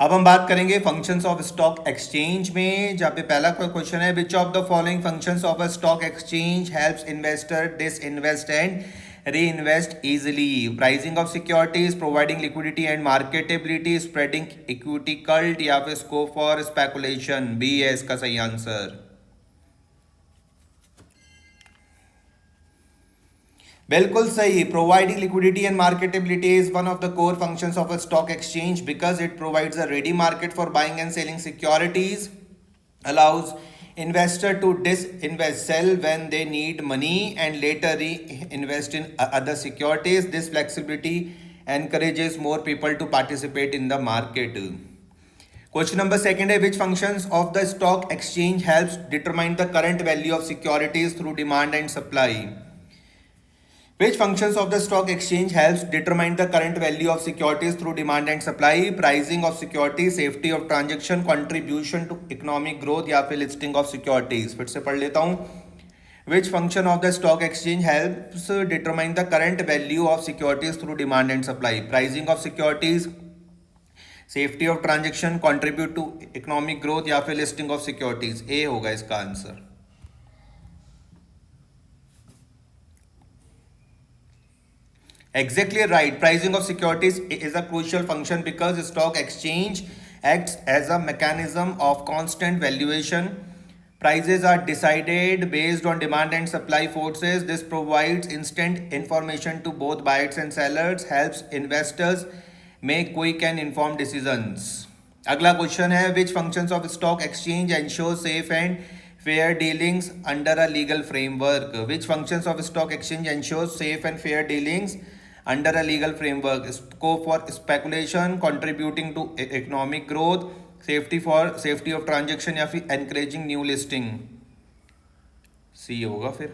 अब हम बात करेंगे फंक्शंस ऑफ स्टॉक एक्सचेंज में, जहाँ पे पहला क्वेश्चन है which of the following functions of a stock exchange helps investor disinvest and reinvest easily. Pricing of securities, providing liquidity and marketability, spreading equity cult, या फिर scope for speculation. B है इसका सही answer. बिल्कुल सही। Providing liquidity and marketability is one of the core functions of a stock exchange because it provides a ready market for buying and selling securities, allows investor to disinvest, sell when they need money and later reinvest in other securities. This flexibility encourages more people to participate in the market. Question number second है which functions of the stock exchange helps determine the current value of securities through demand and supply? Which functions of the stock exchange helps determine the current value of securities through demand and supply? Pricing of securities, safety of transaction, contribution to economic growth, या फिर listing of securities। फिर से पढ़ लेता हूँ। Which function of the stock exchange helps determine the current value of securities through demand and supply? Pricing of securities, safety of transaction, contribute to economic growth, या फिर listing of securities। A होगा इसका answer. Exactly right. Pricing of securities is a crucial function because stock exchange acts as a mechanism of constant valuation. Prices are decided based on demand and supply forces. This provides instant information to both buyers and sellers, helps investors make quick and informed decisions. अगला question है which functions of stock exchange ensure safe and fair dealings under a legal framework? Which functions of stock exchange ensure safe and fair dealings under a legal framework? Scope for speculation, contributing to economic growth, safety of transaction, या फिर encouraging new listing। सी होगा फिर।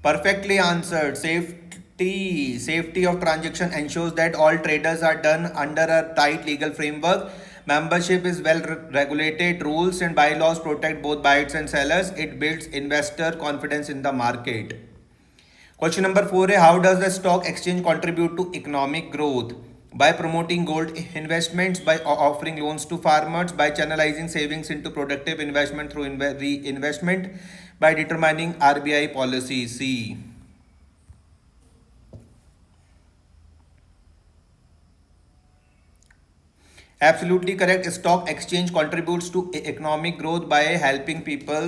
Perfectly answered. Safety of transaction ensures that all traders are done under a tight legal framework. Membership is well regulated. Rules and bylaws protect both buyers and sellers. It builds investor confidence in the market. Question number 4 है how does the stock exchange contribute to economic growth? By promoting gold investments, by offering loans to farmers, by channelizing savings into productive investment through reinvestment, by determining RBI policy। C. Absolutely correct. Stock exchange contributes to economic growth by helping people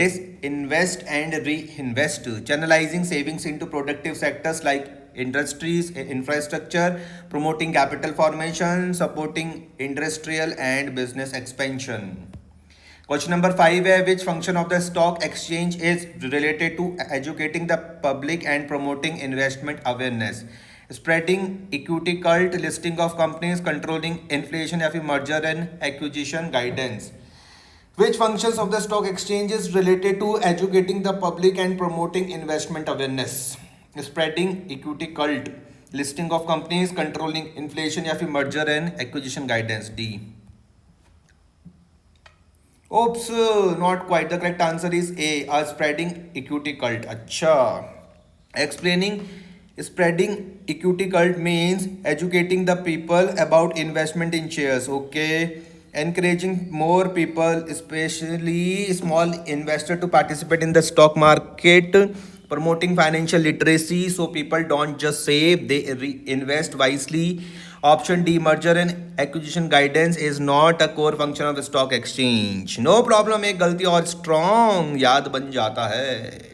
disinvest and reinvest, channelizing savings into productive sectors like industries, infrastructure, promoting capital formation, supporting industrial and business expansion. Question number 5 है which function of the stock exchange is related to educating the public and promoting investment awareness? Spreading equity cult, listing of companies, controlling inflation, या फिर merger and acquisition guidance? Which functions of the stock exchange is related to educating the public and promoting investment awareness? Spreading equity cult, listing of companies, controlling inflation, या फिर merger and acquisition guidance? D. Oops, not quite. The correct answer is A, spreading equity cult। अच्छा, explaining spreading equity cult means educating the people about investment in shares. Okay, encouraging more people, especially small investor, to participate in the stock market. Promoting financial literacy so people don't just save, they invest wisely. Option D, merger and acquisition guidance is not a core function of the stock exchange। No problem, एक गलती और strong याद बन जाता है।